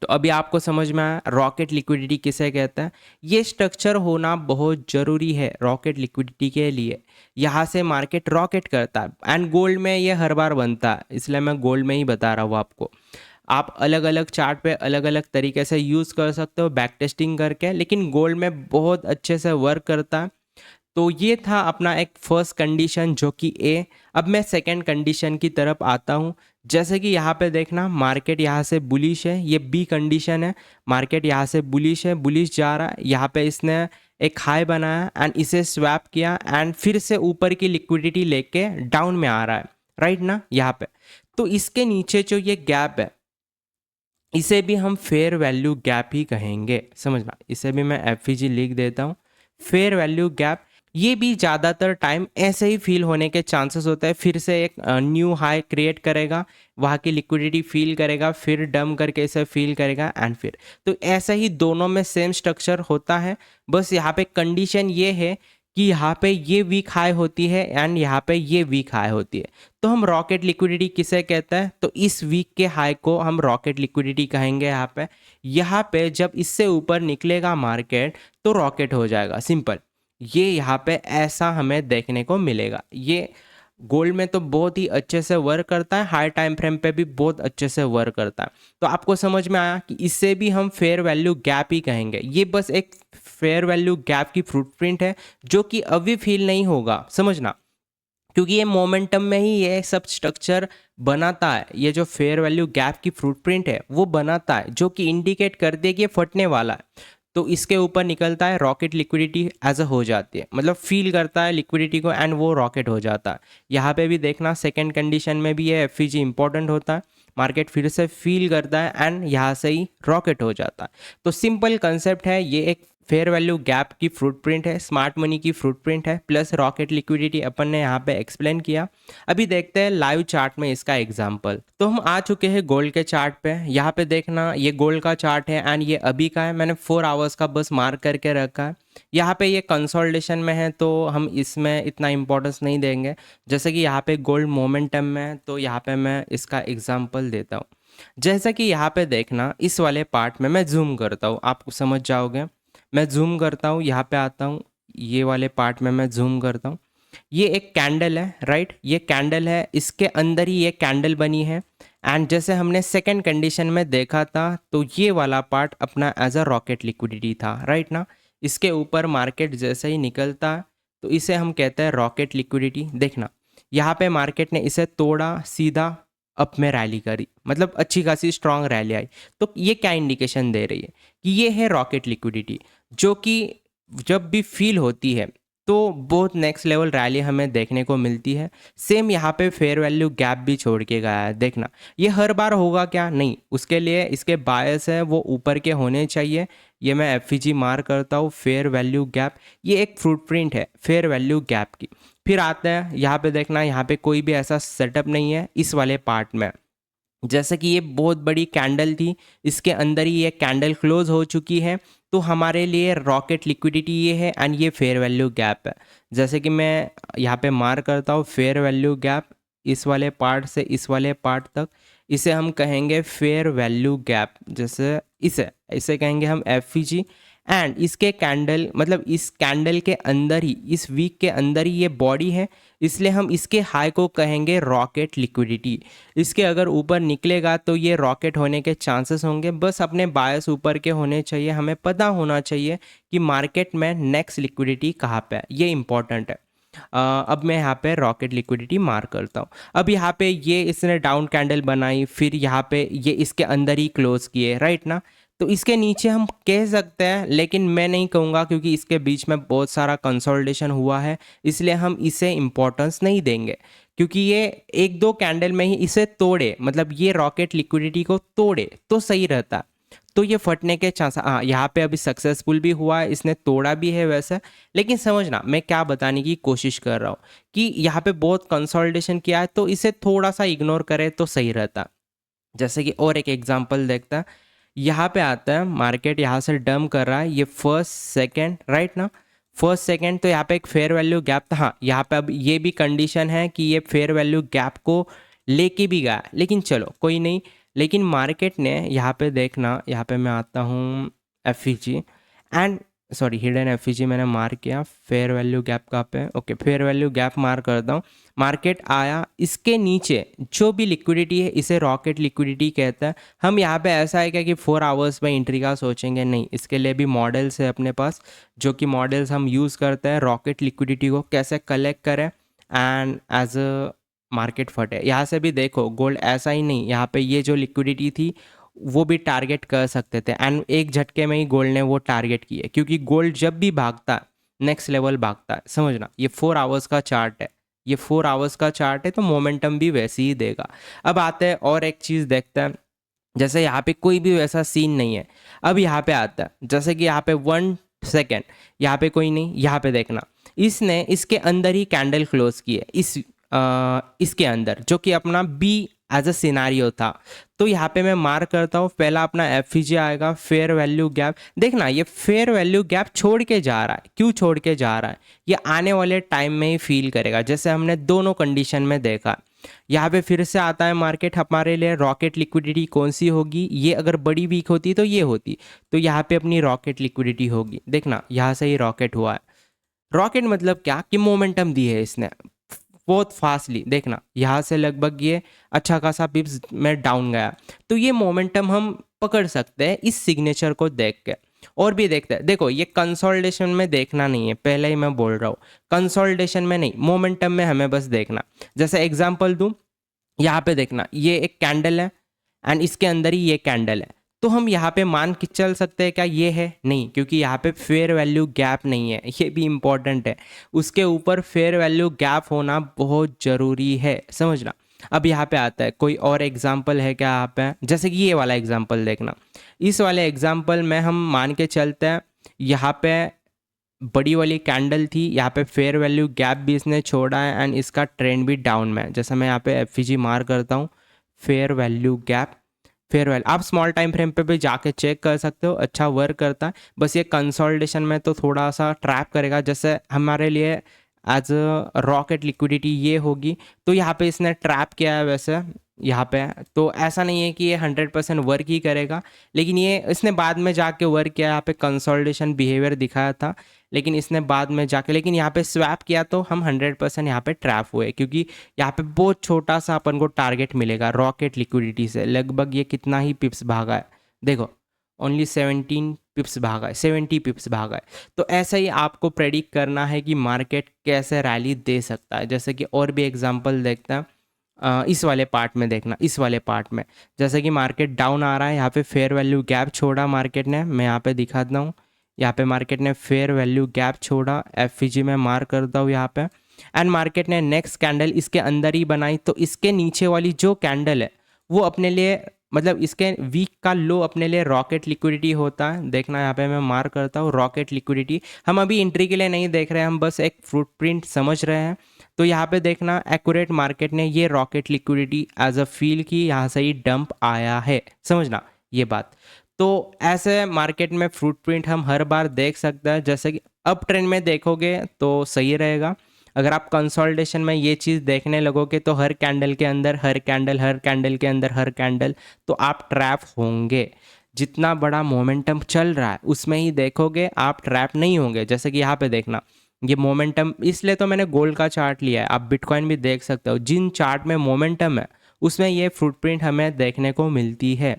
तो अभी आपको समझ में आया रॉकेट लिक्विडिटी किसे कहता है। ये स्ट्रक्चर होना बहुत ज़रूरी है रॉकेट लिक्विडिटी के लिए। यहाँ से मार्केट रॉकेट करता है एंड गोल्ड में ये हर बार बनता है, इसलिए मैं गोल्ड में ही बता रहा हूँ आपको। आप अलग अलग चार्ट पे अलग अलग तरीके से यूज़ कर सकते हो बैक टेस्टिंग करके, लेकिन गोल्ड में बहुत अच्छे से वर्क करता है। तो ये था अपना एक फर्स्ट कंडीशन जो कि ए। अब मैं सेकंड कंडीशन की तरफ आता हूँ। जैसे कि यहाँ पे देखना मार्केट यहाँ से बुलिश है, ये बी कंडीशन है। मार्केट यहाँ से बुलिश है, बुलिश जा रहा है, यहाँ पे इसने एक हाई बनाया एंड इसे स्वैप किया एंड फिर से ऊपर की लिक्विडिटी लेके डाउन में आ रहा है, राइट ना यहाँ पे। तो इसके नीचे जो ये गैप है इसे भी हम फेयर वैल्यू गैप ही कहेंगे, समझना। इसे भी मैं एफईजी लिख देता हूँ, फेयर वैल्यू गैप। ये भी ज़्यादातर टाइम ऐसे ही फील होने के चांसेस होते हैं, फिर से एक न्यू हाई क्रिएट करेगा, वहाँ की लिक्विडिटी फील करेगा, फिर डम करके इसे फील करेगा एंड फिर। तो ऐसा ही दोनों में सेम स्ट्रक्चर होता है, बस यहाँ पे कंडीशन ये है कि यहाँ पे ये वीक हाई होती है एंड यहाँ पे ये वीक हाई होती है। तो हम रॉकेट लिक्विडिटी किसे कहते हैं, तो इस वीक के हाई को हम रॉकेट लिक्विडिटी कहेंगे। यहाँ पे जब इससे ऊपर निकलेगा मार्केट तो रॉकेट हो जाएगा, सिंपल। ये यहाँ पे ऐसा हमें देखने को मिलेगा। ये गोल्ड में तो बहुत ही अच्छे से वर्क करता है, हाई टाइम फ्रेम पे भी बहुत अच्छे से वर्क करता है। तो आपको समझ में आया कि इससे भी हम फेयर वैल्यू गैप ही कहेंगे। ये बस एक फेयर वैल्यू गैप की फुटप्रिंट है जो कि अभी फील नहीं होगा, समझना, क्योंकि ये मोमेंटम में ही ये सब स्ट्रक्चर बनाता है। ये जो फेयर वैल्यू गैप की फुटप्रिंट है वो बनाता है, जो कि इंडिकेट कर दे कि ये फटने वाला है। तो इसके ऊपर निकलता है रॉकेट लिक्विडिटी एज अ हो जाती है, मतलब फील करता है लिक्विडिटी को एंड वो रॉकेट हो जाता है। यहाँ पे भी देखना सेकंड कंडीशन में भी ये एफईजी इंपॉर्टेंट होता है, मार्केट फिर से फील करता है एंड यहाँ से ही रॉकेट हो जाता है। तो सिंपल कंसेप्ट है, ये एक फेयर वैल्यू गैप की फ्रूटप्रिंट है, स्मार्ट मनी की फ्रूटप्रिंट है, प्लस रॉकेट लिक्विडिटी अपन ने यहाँ पे एक्सप्लेन किया। अभी देखते हैं लाइव चार्ट में इसका एग्जांपल। तो हम आ चुके हैं गोल्ड के चार्ट पे। यहाँ पे देखना ये गोल्ड का चार्ट है एंड ये अभी का है, मैंने 4 आवर्स का बस मार्क करके रखा है। यहाँ पे ये कंसोलिडेशन में है तो हम इसमें इतना इंपॉर्टेंस नहीं देंगे। जैसे कि यहाँ पे गोल्ड मोमेंटम में है तो यहाँ पे मैं इसका एग्जाम्पल देता हूँ। जैसा कि यहाँ पे देखना इस वाले पार्ट में मैं जूम करता हूँ, आप समझ जाओगे। मैं जूम करता हूँ, यहाँ पे आता हूँ, ये वाले पार्ट में मैं जूम करता हूँ। ये एक कैंडल है, राइट, ये कैंडल है, इसके अंदर ही ये कैंडल बनी है एंड जैसे हमने सेकंड कंडीशन में देखा था तो ये वाला पार्ट अपना एज अ रॉकेट लिक्विडिटी था, राइट ना। इसके ऊपर मार्केट जैसे ही निकलता तो इसे हम कहते हैं रॉकेट लिक्विडिटी। देखना यहाँ पे मार्केट ने इसे तोड़ा, सीधा अप में रैली करी, मतलब अच्छी खासी स्ट्रांग रैली आई। तो ये क्या इंडिकेशन दे रही है कि ये है रॉकेट लिक्विडिटी, जो कि जब भी फील होती है तो बहुत नेक्स्ट लेवल रैली हमें देखने को मिलती है। सेम यहाँ पे फेयर वैल्यू गैप भी छोड़ के गया है। देखना ये हर बार होगा क्या, नहीं, उसके लिए इसके बायस है वो ऊपर के होने चाहिए। ये मैं एफईजी मार्क करता हूँ, फेयर वैल्यू गैप, ये एक फुटप्रिंट है फेयर वैल्यू गैप की। फिर आते हैं यहाँ पे देखना, यहाँ पे कोई भी ऐसा सेटअप नहीं है इस वाले पार्ट में। जैसे कि ये बहुत बड़ी कैंडल थी, इसके अंदर ही ये कैंडल क्लोज हो चुकी है, तो हमारे लिए रॉकेट लिक्विडिटी ये है एंड ये फेयर वैल्यू गैप है। जैसे कि मैं यहाँ पे मार्क करता हूँ फेयर वैल्यू गैप, इस वाले पार्ट से इस वाले पार्ट तक, इसे हम कहेंगे फेयर वैल्यू गैप। जैसे इसे इसे कहेंगे हम एफईजी एंड इसके कैंडल, मतलब इस कैंडल के अंदर ही, इस वीक के अंदर ही ये बॉडी है, इसलिए हम इसके हाई को कहेंगे रॉकेट लिक्विडिटी। इसके अगर ऊपर निकलेगा तो ये रॉकेट होने के चांसेस होंगे, बस अपने बायस ऊपर के होने चाहिए। हमें पता होना चाहिए कि मार्केट में नेक्स्ट लिक्विडिटी कहाँ पे है, ये इंपॉर्टेंट है। अब मैं यहाँ पे रॉकेट लिक्विडिटी मार्क करता हूँ। अब यहाँ पे ये इसने डाउन कैंडल बनाई, फिर यहाँ पे ये इसके अंदर ही क्लोज किए, राइट ना। तो इसके नीचे हम कह सकते हैं, लेकिन मैं नहीं कहूँगा क्योंकि इसके बीच में बहुत सारा कंसोलिडेशन हुआ है, इसलिए हम इसे इम्पोर्टेंस नहीं देंगे। क्योंकि ये एक दो कैंडल में ही इसे तोड़े, मतलब ये रॉकेट लिक्विडिटी को तोड़े तो सही रहता, तो ये फटने के चांस। हाँ, यहाँ पे अभी सक्सेसफुल भी हुआ है, इसने तोड़ा भी है वैसे। लेकिन समझना मैं क्या बताने की कोशिश कर रहा हूँ कि यहाँ पे बहुत कंसोलिडेशन किया है, तो इसे थोड़ा सा इग्नोर करे तो सही रहता। जैसे कि और एक एग्जांपल देखता है, यहाँ पे आता है मार्केट यहाँ से डम कर रहा है, ये फर्स्ट सेकंड, राइट ना, फर्स्ट सेकंड, तो यहाँ पे एक फेयर वैल्यू गैप था। हाँ, यहाँ पे अब ये भी कंडीशन है कि ये फेयर वैल्यू गैप को लेके भी गया, लेकिन चलो कोई नहीं, लेकिन मार्केट ने यहाँ पे देखना, यहाँ पे मैं आता हूँ FEG and sorry hidden FEG मैंने मार्क किया, फेयर वैल्यू गैप कहाँ पे, okay fair value gap mark करता हूँ। मार्केट आया, इसके नीचे जो भी लिक्विडिटी है इसे रॉकेट लिक्विडिटी कहता है। हम यहाँ पे ऐसा है क्या कि 4 आवर्स में एंट्री का सोचेंगे, नहीं, इसके लिए भी मॉडल्स है अपने पास, जो कि मॉडल्स हम यूज़ करते हैं रॉकेट लिक्विडिटी को कैसे कलेक्ट करें एंड एज अ मार्केट फटे। यहाँ से भी देखो गोल्ड ऐसा ही नहीं, यहाँ पे ये जो लिक्विडिटी थी वो भी टारगेट कर सकते थे एंड एक झटके में ही गोल्ड ने वो टारगेट किए, क्योंकि गोल्ड जब भी भागता है नेक्स्ट लेवल भागता है, समझना। ये 4 आवर्स का चार्ट है, ये 4 आवर्स का चार्ट है, तो मोमेंटम भी वैसे ही देगा। अब आते हैं और एक चीज़ देखते हैं, जैसे यहाँ पे कोई भी वैसा सीन नहीं है। अब यहाँ पे आता है, जैसे कि यहाँ पे 1 सेकेंड, यहाँ पे कोई नहीं, यहाँ पे देखना इसने इसके अंदर ही कैंडल क्लोज की है, इसके अंदर जो कि अपना बी एज अ सिनारियो था। तो यहाँ पे मैं मार्क करता हूँ, पहला अपना एफईजी आएगा, फेयर वैल्यू गैप। देखना ये फेयर वैल्यू गैप छोड़ के जा रहा है, क्यों छोड़ के जा रहा है, ये आने वाले टाइम में ही फील करेगा, जैसे हमने दोनों कंडीशन में देखा। यहाँ पे फिर से आता है मार्केट, हमारे लिए रॉकेट लिक्विडिटी कौन सी होगी, ये अगर बड़ी वीक होती तो ये होती, तो यहाँ पे अपनी रॉकेट लिक्विडिटी होगी। देखना यहाँ से ही रॉकेट हुआ है। रॉकेट मतलब क्या कि मोमेंटम दी है इसने बहुत फास्टली। देखना यहाँ से लगभग ये अच्छा खासा पिप्स में डाउन गया, तो ये मोमेंटम हम पकड़ सकते हैं इस सिग्नेचर को देख के। और भी देखते हैं, देखो ये कंसोलिडेशन में देखना नहीं है, पहले ही मैं बोल रहा हूँ, कंसोलिडेशन में नहीं, मोमेंटम में हमें बस देखना। जैसे एग्जांपल दूं, यहाँ पे देखना ये एक कैंडल है एंड इसके अंदर ही ये कैंडल है, तो हम यहाँ पे मान के चल सकते हैं क्या ये है, नहीं, क्योंकि यहाँ पे फेयर वैल्यू गैप नहीं है, ये भी इम्पॉर्टेंट है। उसके ऊपर फेयर वैल्यू गैप होना बहुत ज़रूरी है, समझना। अब यहाँ पे आता है कोई और एग्जाम्पल है क्या यहाँ पे, जैसे कि ये वाला एग्जाम्पल देखना। इस वाले एग्जाम्पल में हम मान के चलते हैं यहाँ पे बड़ी वाली कैंडल थी, यहाँ पे फेयर वैल्यू गैप भी इसने छोड़ा है एंड इसका ट्रेंड भी डाउन में है। जैसे मैं यहाँ पे एफईजी मार्क करता हूँ, fair value gap, fair value आप स्मॉल टाइम फ्रेम पे भी जाके चेक कर सकते हो, अच्छा वर्क करता है। बस ये कंसोलिडेशन में तो थोड़ा सा ट्रैप करेगा, जैसे हमारे लिए एज रॉकेट लिक्विडिटी ये होगी, तो यहाँ पे इसने ट्रैप किया है वैसे यहाँ पे। तो ऐसा नहीं है कि ये 100% वर्क ही करेगा, लेकिन ये इसने बाद में जाके वर्क किया, यहाँ पे कंसोलिडेशन बिहेवियर दिखाया था, लेकिन इसने बाद में जाके, लेकिन यहाँ पे स्वैप किया तो हम 100% यहाँ पे ट्रैप हुए, क्योंकि यहाँ पे बहुत छोटा सा अपन को टारगेट मिलेगा रॉकेट लिक्विडिटी से। लगभग ये कितना ही पिप्स भागा है, देखो ओनली 17 पिप्स भागा है, 70 पिप्स भागा है। तो ऐसा ही आपको प्रेडिक्ट करना है कि मार्केट कैसे रैली दे सकता है। जैसे कि और भी एग्जांपल देखते हैं, इस वाले पार्ट में देखना, इस वाले पार्ट में जैसे कि मार्केट डाउन आ रहा है, यहाँ पे फेयर वैल्यू गैप छोड़ा मार्केट ने, मैं यहाँ पे दिखाता हूँ, यहाँ पे मार्केट ने फेयर वैल्यू गैप छोड़ा, एफईजी में मार्क करता हूँ यहाँ पे, एंड मार्केट ने नेक्स्ट कैंडल इसके अंदर ही बनाई। तो इसके नीचे वाली जो कैंडल है वो अपने लिए, मतलब इसके वीक का लो अपने लिए रॉकेट लिक्विडिटी होता है। देखना यहाँ पे मैं मार्क करता हूँ रॉकेट लिक्विडिटी, हम अभी एंट्री के लिए नहीं देख रहे हैं, हम बस एक फुटप्रिंट समझ रहे हैं। तो यहाँ पे देखना एक्यूरेट मार्केट ने ये rocket liquidity as a feel की, यहाँ से ही डंप आया है, समझना ये बात। तो ऐसे मार्केट में फुटप्रिंट हम हर बार देख सकते हैं। जैसे कि अप ट्रेंड में देखोगे तो सही रहेगा, अगर आप कंसोलिडेशन में ये चीज़ देखने लगोगे तो हर कैंडल के अंदर हर कैंडल, हर कैंडल के अंदर हर कैंडल, तो आप ट्रैप होंगे। जितना बड़ा मोमेंटम चल रहा है उसमें ही देखोगे, आप ट्रैप नहीं होंगे। जैसे कि यहाँ पे देखना ये मोमेंटम, इसलिए तो मैंने गोल्ड का चार्ट लिया है, आप बिटकॉइन भी देख सकते हो, जिन चार्ट में मोमेंटम है उसमें ये फुटप्रिंट हमें देखने को मिलती है।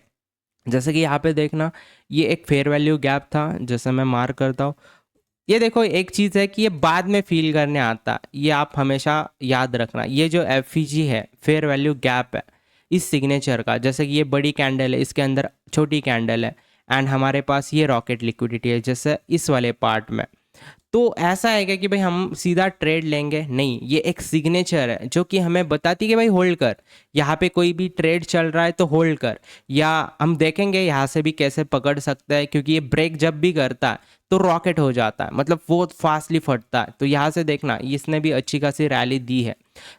जैसे कि यहाँ पे देखना ये एक फेयर वैल्यू गैप था, जैसे मैं मार्क करता हूँ। ये देखो एक चीज़ है कि ये बाद में फील करने आता, ये आप हमेशा याद रखना। ये जो एफईजी है फेयर वैल्यू गैप है इस सिग्नेचर का, जैसे कि ये बड़ी कैंडल है, इसके अंदर छोटी कैंडल है एंड हमारे पास ये रॉकेट लिक्विडिटी है जैसे इस वाले पार्ट में। तो ऐसा है क्या कि भाई हम सीधा ट्रेड लेंगे, नहीं, ये एक सिग्नेचर है जो कि हमें बताती है कि भाई होल्ड कर, यहाँ पे कोई भी ट्रेड चल रहा है तो होल्ड कर। या हम देखेंगे यहाँ से भी कैसे पकड़ सकता है, क्योंकि ये ब्रेक जब भी करता है तो रॉकेट हो जाता है, मतलब वो फास्टली फटता है। तो यहाँ से देखना इसने भी अच्छी खासी रैली दी है।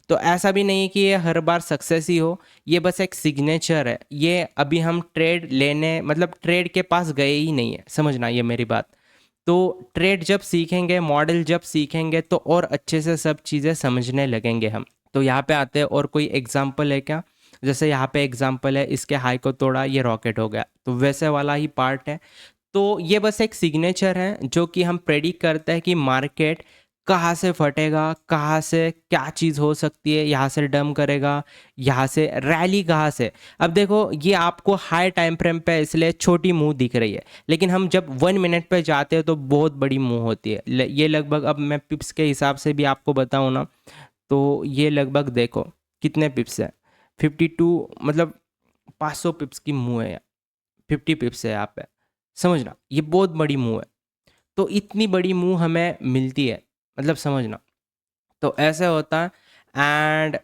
तो ऐसा भी नहीं है कि ये हर बार सक्सेस ही हो, ये बस एक सिग्नेचर है। ये अभी हम ट्रेड लेने, मतलब ट्रेड के पास गए ही नहीं है, समझना ये मेरी बात। तो ट्रेड जब सीखेंगे, मॉडल जब सीखेंगे तो और अच्छे से सब चीज़ें समझने लगेंगे हम। तो यहाँ पे आते हैं और कोई एग्जांपल है क्या, जैसे यहाँ पे एग्जांपल है, इसके हाई को तोड़ा, ये रॉकेट हो गया, तो वैसे वाला ही पार्ट है। तो ये बस एक सिग्नेचर है जो कि हम प्रेडिक्ट करते हैं कि मार्केट कहाँ से फटेगा, कहाँ से क्या चीज़ हो सकती है, यहाँ से डम करेगा, यहाँ से रैली कहाँ से। अब देखो ये आपको हाई टाइम फ्रेम पे इसलिए छोटी मुंह दिख रही है, लेकिन हम जब 1 मिनट पे जाते हैं तो बहुत बड़ी मुंह होती है। ये लगभग, अब मैं पिप्स के हिसाब से भी आपको बताऊँ ना, तो ये लगभग देखो कितने पिप्स है, 52, मतलब 500 पिप्स की मुंह है, 50 पिप्स है यहाँ पे, समझना ये बहुत बड़ी मुंह है। तो इतनी बड़ी मुंह हमें मिलती है, मतलब समझना। तो ऐसे होता है। एंड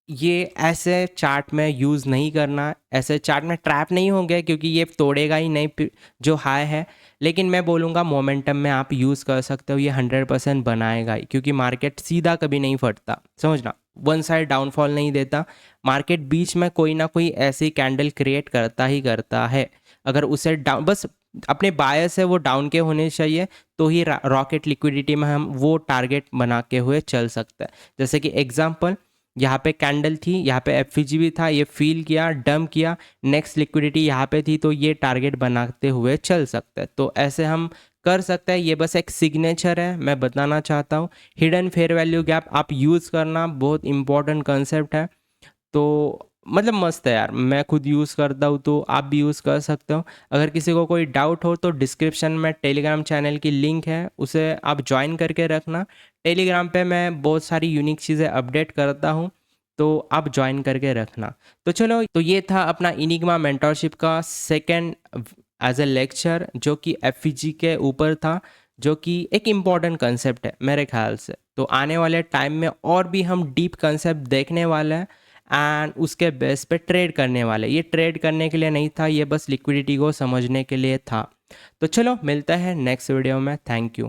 ये ऐसे चार्ट में यूज़ नहीं करना, ऐसे चार्ट में ट्रैप नहीं होंगे क्योंकि ये तोड़ेगा ही नहीं जो हाई है। लेकिन मैं बोलूँगा मोमेंटम में आप यूज़ कर सकते हो, ये 100% बनाएगा ही, क्योंकि मार्केट सीधा कभी नहीं फटता, समझना, वन साइड डाउनफॉल नहीं देता। मार्केट बीच में कोई ना कोई ऐसी कैंडल क्रिएट करता ही करता है। अगर उसे डाउन, बस अपने बायस है वो डाउन के होने चाहिए, तो ही रॉकेट लिक्विडिटी में हम वो टारगेट बना के हुए चल सकते हैं। जैसे कि एग्जांपल, यहाँ पे कैंडल थी, यहाँ पे एफवीजी भी था, ये फील किया, डंप किया, नेक्स्ट लिक्विडिटी यहाँ पे थी, तो ये टारगेट बनाते हुए चल सकते हैं। तो ऐसे हम कर सकते हैं। ये बस एक सिग्नेचर है, मैं बताना चाहता हूँ। हिडन फेयर वैल्यू गैप आप यूज़ करना बहुत इंपॉर्टेंट कंसेप्ट है। तो मतलब मस्त है यार, मैं खुद यूज़ करता हूँ, तो आप भी यूज़ कर सकते हो। अगर किसी को कोई डाउट हो तो डिस्क्रिप्शन में टेलीग्राम चैनल की लिंक है, उसे आप ज्वाइन करके रखना। टेलीग्राम पे मैं बहुत सारी यूनिक चीज़ें अपडेट करता हूँ, तो आप ज्वाइन करके रखना। तो चलो, तो ये था अपना इनिग्मा मेंटरशिप का सेकेंड एज ए लेक्चर, जो कि एफईजी के ऊपर था, जो कि एक इम्पॉर्टेंट कंसेप्ट है मेरे ख्याल से। तो आने वाले टाइम में और भी हम डीप कंसेप्ट देखने वाले हैं एंड उसके बेस पे ट्रेड करने वाले। ये ट्रेड करने के लिए नहीं था, ये बस लिक्विडिटी को समझने के लिए था। तो चलो मिलते हैं नेक्स्ट वीडियो में। Thank you.